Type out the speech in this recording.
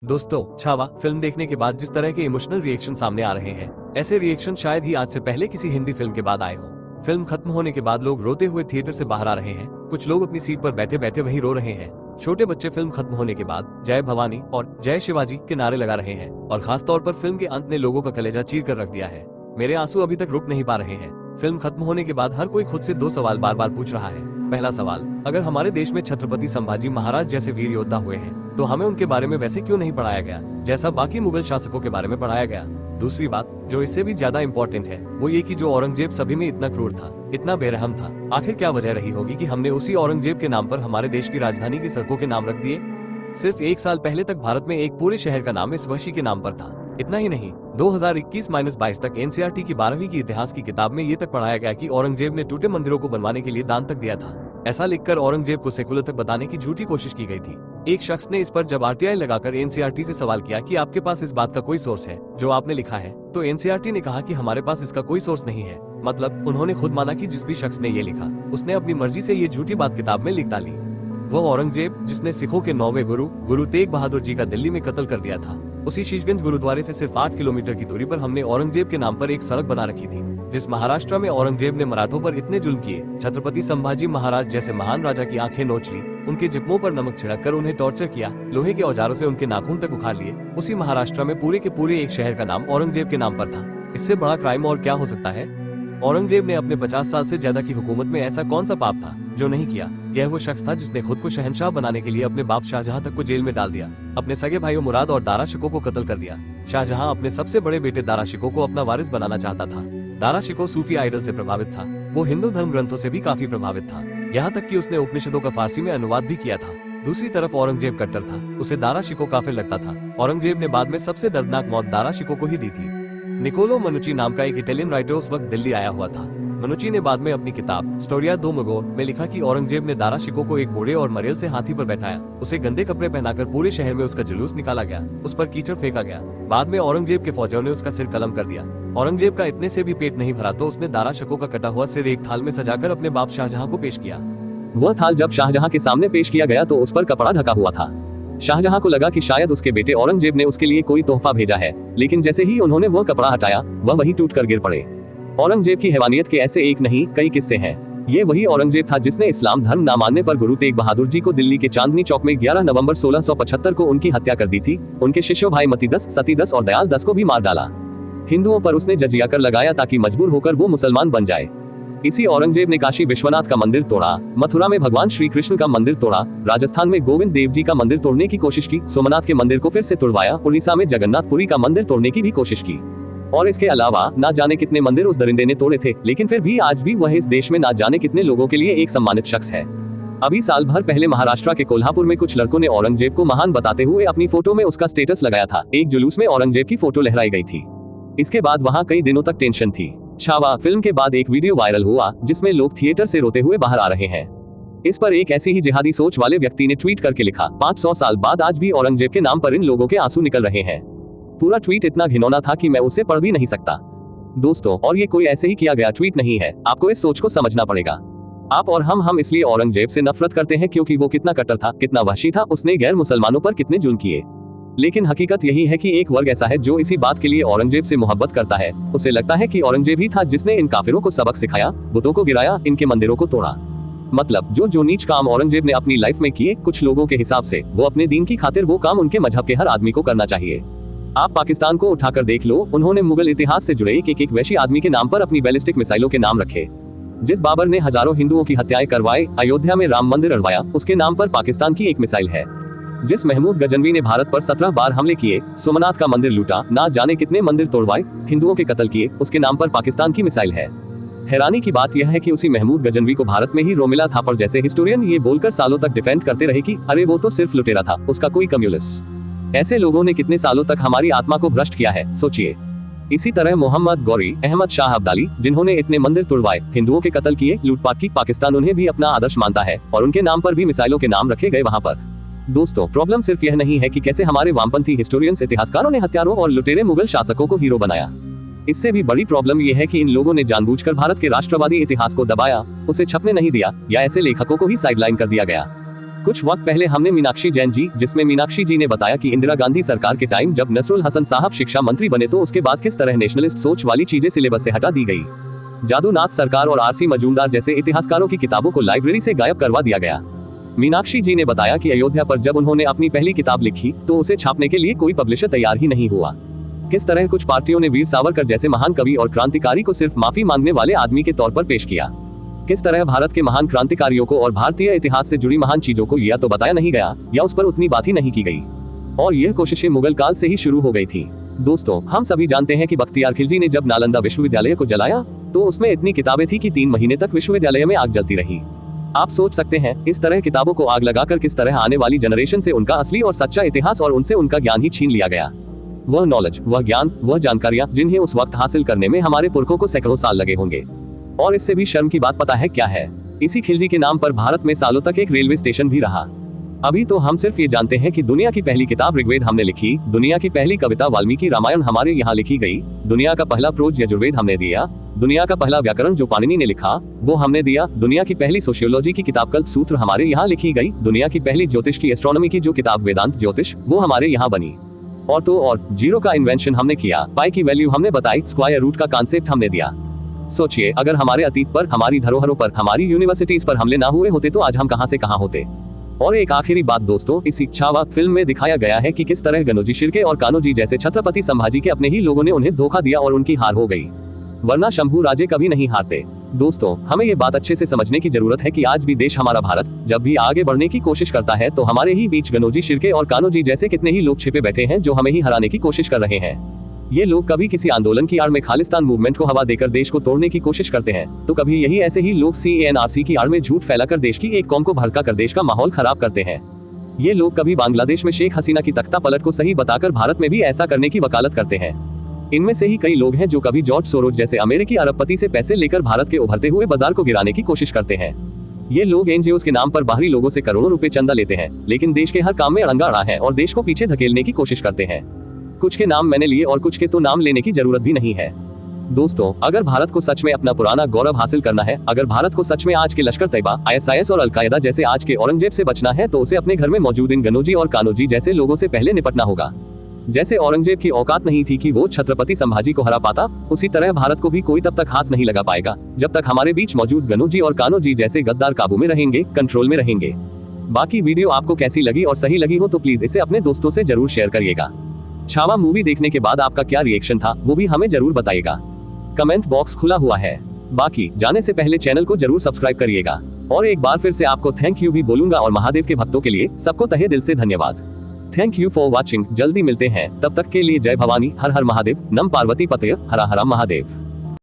दोस्तों, छावा फिल्म देखने के बाद जिस तरह के इमोशनल रिएक्शन सामने आ रहे हैं, ऐसे रिएक्शन शायद ही आज से पहले किसी हिंदी फिल्म के बाद आए हो। फिल्म खत्म होने के बाद लोग रोते हुए थिएटर से बाहर आ रहे हैं। कुछ लोग अपनी सीट पर बैठे बैठे वहीं रो रहे हैं। छोटे बच्चे फिल्म खत्म होने के बाद जय भवानी और जय शिवाजी के नारे लगा रहे हैं और खासतौर पर फिल्म के अंत ने लोगों का कलेजा चीर कर रख दिया है। मेरे आंसू अभी तक रुक नहीं पा रहे हैं। फिल्म खत्म होने के बाद हर कोई खुद से 2 सवाल बार बार पूछ रहा है। पहला सवाल, अगर हमारे देश में छत्रपति संभाजी महाराज जैसे वीर योद्धा हुए हैं तो हमें उनके बारे में वैसे क्यों नहीं पढ़ाया गया जैसा बाकी मुगल शासकों के बारे में पढ़ाया गया। दूसरी बात, जो इससे भी ज्यादा इम्पोर्टेंट है, वो ये कि जो औरंगजेब सभी में इतना क्रूर था, इतना बेरहम था, आखिर क्या वजह रही होगी कि हमने उसी औरंगजेब के नाम पर हमारे देश की राजधानी की सड़कों के नाम रख दिए। सिर्फ 1 साल पहले तक भारत में एक पूरे शहर का नाम इस वहशी के नाम पर था। इतना ही नहीं, 2021-22 तक एनसीईआरटी की 12वीं की इतिहास की किताब में ये तक पढ़ाया गया कि औरंगजेब ने टूटे मंदिरों को बनवाने के लिए दान तक दिया था। ऐसा लिखकर औरंगजेब को सेकुलर तक बताने की झूठी कोशिश की गई थी। एक शख्स ने इस पर जब आरटीआई लगाकर एनसीईआरटी से सवाल किया कि आपके पास इस बात का कोई सोर्स है जो आपने लिखा है, तो एनसीईआरटी ने कहा कि हमारे पास इसका कोई सोर्स नहीं है। मतलब उन्होंने खुद माना कि जिस भी शख्स ने ये लिखा उसने अपनी मर्जी से ये झूठी बात किताब में लिख डाली। वो औरंगजेब जिसने सिखों के 9वें गुरु तेग बहादुर जी का दिल्ली में कत्ल कर दिया था। उसी शीशगंज गुरुद्वारे से सिर्फ 8 किलोमीटर की दूरी पर हमने औरंगजेब के नाम पर एक सड़क बना रखी थी। जिस महाराष्ट्र में औरंगजेब ने मराठों पर इतने जुल्म किए, छत्रपति संभाजी महाराज जैसे महान राजा की आंखें नोच ली, उनके जिस्मों पर नमक छिड़क कर उन्हें टॉर्चर किया, लोहे के औजारों से उनके नाखून तक उखाड़ लिए, उसी महाराष्ट्र में पूरे के पूरे एक शहर का नाम औरंगजेब के नाम पर था। इससे बड़ा क्राइम और क्या हो सकता है। औरंगजेब ने अपने 50 साल से ज्यादा की हुकूमत में ऐसा कौन सा पाप था जो नहीं किया। यह वो शख्स था जिसने खुद को शहंशाह बनाने के लिए अपने बाप शाहजहां तक को जेल में डाल दिया, अपने सगे भाइयों मुराद और दारा शिकोह को कत्ल कर दिया। शाहजहां अपने सबसे बड़े बेटे दारा शिकोह को अपना वारिस बनाना चाहता था। दारा शिकोह सूफी आइडल से प्रभावित था। वो हिंदू धर्म ग्रंथों से भी काफी प्रभावित था, यहाँ तक कि उसने उपनिषदों का फारसी में अनुवाद भी किया था। दूसरी तरफ औरंगजेब कट्टर था, उसे दारा शिकोह काफिर लगता था। औरंगजेब ने बाद में सबसे दर्दनाक मौत दारा शिकोह को ही दी थी। निकोलो मनुची नाम का एक इटालियन राइटर उस वक्त दिल्ली आया हुआ था। मनुची ने बाद में अपनी किताब स्टोरिया दो मगो में लिखा कि औरंगजेब ने दारा शिकोह को एक बूढ़े और मरेल से हाथी पर बैठाया, उसे गंदे कपड़े पहनाकर पूरे शहर में उसका जुलूस निकाला गया, उस पर कीचड़ फेंका गया। बाद में औरंगजेब के फौजियों ने उसका सिर कलम कर दिया। औरंगजेब का इतने से भी पेट नहीं भरा तो उसने दारा शिकोह का कटा हुआ सिर एक थाल में सजाकर अपने बाप शाहजहां को पेश किया। वह थाल जब शाहजहां के सामने पेश किया गया तो उस पर कपड़ा ढका हुआ था। शाहजहां को लगा कि शायद उसके बेटे औरंगजेब ने उसके लिए कोई तोहफा भेजा है, लेकिन जैसे ही उन्होंने वह कपड़ा हटाया, वह वहीं टूटकर गिर पड़े। औरंगजेब की हैवानियत के ऐसे एक नहीं कई किस्से हैं। ये वही औरंगजेब था जिसने इस्लाम धर्म न मानने पर गुरु तेग बहादुर जी को दिल्ली के चांदनी चौक में 11 नवंबर 1675 को उनकी हत्या कर दी थी। उनके शिष्यों भाई मती 10, सती 10 और दयाल 10 को भी मार डाला। हिंदुओं पर उसने जजिया कर लगाया ताकि मजबूर होकर वो मुसलमान बन जाए। इसी औरंगजेब ने काशी विश्वनाथ का मंदिर तोड़ा, मथुरा में भगवान श्री कृष्ण का मंदिर तोड़ा, राजस्थान में गोविंद देव जी का मंदिर तोड़ने की कोशिश की, सोमनाथ के मंदिर को फिर से तुड़वाया, उड़ीसा में जगन्नाथपुरी का मंदिर तोड़ने की भी कोशिश की। और इसके अलावा ना जाने कितने मंदिर उस दरिंदे ने तोड़े थे, लेकिन फिर भी आज भी वह इस देश में ना जाने कितने लोगों के लिए एक सम्मानित शख्स है। अभी साल भर पहले महाराष्ट्र के कोल्हापुर में कुछ लड़कों ने औरंगजेब को महान बताते हुए अपनी फोटो में उसका स्टेटस लगाया था। एक जुलूस में औरंगजेब की फोटो लहराई गई थी। इसके बाद वहाँ कई दिनों तक टेंशन थी। छावा फिल्म के बाद एक वीडियो वायरल हुआ जिसमें लोग थिएटर से रोते हुए बाहर आ रहे हैं। इस पर एक ऐसी ही जिहादी सोच वाले व्यक्ति ने ट्वीट करके लिखा, 500 साल बाद आज भी औरंगजेब के नाम पर इन लोगों के आंसू निकल रहे हैं। पूरा ट्वीट इतना घिनौना था कि मैं उसे पढ़ भी नहीं सकता। दोस्तों, और ये कोई ऐसे ही किया गया ट्वीट नहीं है, आपको इस सोच को समझना पड़ेगा। आप और हम इसलिए औरंगजेब से नफरत करते हैं क्योंकि वो कितना कट्टर था, कितना वहशी था, उसने गैर मुसलमानों पर कितने जुल्म किए। लेकिन हकीकत यही है कि एक वर्ग ऐसा है जो इसी बात के लिए औरंगजेब से मोहब्बत करता है। उसे लगता है कि औरंगजेब ही था जिसने इन काफिरों को सबक सिखाया, बुतों को गिराया, इनके मंदिरों को तोड़ा। मतलब जो नीच काम औरंगजेब ने अपनी लाइफ में किए, कुछ लोगों के हिसाब से वो अपने दीन की खातिर वो काम उनके मजहब के हर आदमी को करना चाहिए। आप पाकिस्तान को उठाकर देख लो, उन्होंने मुगल इतिहास से जुड़े एक वैशी आदमी के नाम पर अपनी बैलिस्टिक मिसाइलों के नाम रखे। जिस बाबर ने हजारों हिंदुओं की हत्याएं करवाई, अयोध्या में राम मंदिर अड़वाया, उसके नाम पर पाकिस्तान की एक मिसाइल है। जिस महमूद गजनवी ने भारत पर 17 बार हमले किए, सोमनाथ का मंदिर लूटा, ना जाने कितने मंदिर तोड़वाए, हिंदुओं के कत्ल किए, उसके नाम पर पाकिस्तान की मिसाइल है। हैरानी की बात यह है कि उसी महमूद गजनवी को भारत में ही रोमिला थापर जैसे हिस्टोरियन ये बोलकर सालों तक डिफेंड करते रहे कि अरे वो तो सिर्फ लुटेरा था, उसका कोई कम्युनिस्ट। ऐसे लोगों ने कितने सालों तक हमारी आत्मा को भ्रष्ट किया है, सोचिए। इसी तरह मोहम्मद गौरी, अहमद शाह अब्दाली, जिन्होंने इतने मंदिर तुड़वाए, हिंदुओं के कत्ल किए, लूटपाट की, पाकिस्तान उन्हें भी अपना आदर्श मानता है और उनके नाम पर भी मिसाइलों के नाम रखे गए वहां पर। दोस्तों, प्रॉब्लम सिर्फ यह नहीं है कि कैसे हमारे वामपंथी हिस्टोरियंस इतिहासकारों ने हत्यारों और लुटेरे मुगल शासकों को हीरो बनाया। इससे भी बड़ी प्रॉब्लम यह है कि इन लोगों ने जानबूझकर भारत के राष्ट्रवादी इतिहास को दबाया, उसे छपने नहीं दिया या ऐसे लेखकों को ही साइडलाइन कर दिया गया। कुछ वक्त पहले हमने मीनाक्षी जैन जी, जिसमें मीनाक्षी जी ने बताया कि इंदिरा गांधी सरकार के टाइम जब नसरुल हसन साहब शिक्षा मंत्री बने तो उसके बाद किस तरह नेशनलिस्ट सोच वाली चीजें सिलेबस से हटा दी गई। जादूनाथ सरकार और आरसी मजूमदार जैसे इतिहासकारों की किताबों को लाइब्रेरी से गायब करवा दिया गया। मीनाक्षी जी ने बताया कि अयोध्या पर जब उन्होंने अपनी पहली किताब लिखी तो उसे छापने के लिए कोई पब्लिशर तैयार ही नहीं हुआ। किस तरह कुछ पार्टियों ने वीर सावरकर जैसे महान कवि और क्रांतिकारी को सिर्फ माफी मांगने वाले आदमी के तौर पर पेश किया। किस तरह भारत के महान क्रांतिकारियों को और भारतीय इतिहास से जुड़ी महान चीजों को या तो बताया नहीं गया या उस पर उतनी बात ही नहीं की गई, और यह कोशिशें मुगल काल से ही शुरू हो गई थी। दोस्तों, हम सभी जानते हैं कि बख्तियार खिलजी ने जब नालंदा विश्वविद्यालय को जलाया तो उसमें इतनी किताबें थी कि 3 महीने तक विश्वविद्यालय में आग जलती रही। आप सोच सकते हैं इस तरह किताबों को आग लगाकर किस तरह आने वाली जनरेशन से उनका असली और सच्चा इतिहास और उनसे उनका ज्ञान ही छीन लिया गया। वह नॉलेज, वह ज्ञान, वह जानकारियां जिन्हें उस वक्त हासिल करने में हमारे पुरखों को सैकड़ों साल लगे होंगे। और इससे भी शर्म की बात पता है क्या है? इसी खिलजी के नाम पर भारत में सालों तक एक रेलवे स्टेशन भी रहा। अभी तो हम सिर्फ ये जानते हैं कि दुनिया की पहली किताब ऋग्वेद हमने लिखी, दुनिया की पहली कविता वाल्मीकि रामायण हमारे यहाँ लिखी गई, दुनिया का पहला प्रोज यजुर्वेद हमने दिया, दुनिया का पहला व्याकरण जो पाणिनि ने लिखा वो हमने दिया, दुनिया की पहली सोशियोलॉजी की किताब कल्प सूत्र हमारे यहाँ लिखी गई, दुनिया की पहली ज्योतिष की एस्ट्रोनॉमी की जो किताब वेदांत ज्योतिष वो हमारे यहाँ बनी। और तो और जीरो का इन्वेंशन हमने किया, पाई की वैल्यू हमने बताई, स्क्वायर रूट का कॉन्सेप्ट हमने दिया। सोचिए, अगर हमारे अतीत पर, हमारी धरोहरों पर, हमारी यूनिवर्सिटीज पर हमले ना हुए होते तो आज हम कहां से कहां होते। और एक आखिरी बात दोस्तों, इस छावा फिल्म में दिखाया गया है कि किस तरह गनोजी शिर्के और कान्होजी जैसे छत्रपति संभाजी के अपने ही लोगों ने उन्हें धोखा दिया और उनकी हार हो गई, वरना शंभू राजे कभी नहीं हारते। दोस्तों, हमें ये बात अच्छे से समझने की जरूरत है कि आज भी देश हमारा भारत जब भी आगे बढ़ने की कोशिश करता है तो हमारे ही बीच गनोजी शिर्के और कान्होजी जैसे कितने ही लोग छिपे बैठे हैं जो हमें ही हराने की कोशिश कर रहे हैं। ये लोग कभी किसी आंदोलन की आड़ में खालिस्तान मूवमेंट को हवा देकर देश को तोड़ने की कोशिश करते हैं, तो कभी यही ऐसे ही लोग CANRC की आड़ में झूठ फैलाकर देश की एक कौम को भड़का कर देश का माहौल खराब करते हैं। ये लोग कभी बांग्लादेश में शेख हसीना की तख्ता पलट को सही बताकर भारत में भी ऐसा करने की वकालत करते हैं। इनमें से ही कई लोग हैं जो कभी जॉर्ज सोरोज जैसे अमेरिकी अरबपति से पैसे लेकर भारत के उभरते हुए बाजार को गिराने की कोशिश करते हैं। ये लोग NGOs के नाम पर बाहरी लोगों से करोड़ों रुपए चंदा लेते हैं, लेकिन देश के हर काम में अड़ंगा अड़ा है और देश को पीछे धकेलने की कोशिश करते हैं। कुछ के नाम मैंने लिए और कुछ के तो नाम लेने की जरूरत भी नहीं है। दोस्तों, अगर भारत को सच में अपना पुराना गौरव हासिल करना है, अगर भारत को सच में आज के लश्कर तैयबा, ISIS और अलकायदा जैसे आज के औरंगजेब से बचना है तो उसे अपने घर में मौजूद इन गनोजी और कान्होजी जैसे लोगों से पहले निपटना होगा। जैसे औरंगजेब की औकात नहीं थी कि वो छत्रपति संभाजी को हरा पाता, उसी तरह भारत को भी कोई तब तक हाथ नहीं लगा पाएगा जब तक हमारे बीच मौजूद गनोजी और कान्होजी जैसे गद्दार काबू में रहेंगे, कंट्रोल में रहेंगे। बाकी वीडियो आपको कैसी लगी और सही लगी हो तो प्लीज इसे अपने दोस्तों से जरूर शेयर करिएगा। छावा मूवी देखने के बाद आपका क्या रिएक्शन था वो भी हमें जरूर बताइएगा। कमेंट बॉक्स खुला हुआ है। बाकी जाने से पहले चैनल को जरूर सब्सक्राइब करिएगा। और एक बार फिर से आपको थैंक यू भी बोलूंगा और महादेव के भक्तों के लिए सबको तहे दिल से धन्यवाद। Thank you for watching. जल्दी मिलते हैं, तब तक के लिए जय भवानी, हर हर महादेव, नम पार्वती पतय, हरा हरा महादेव।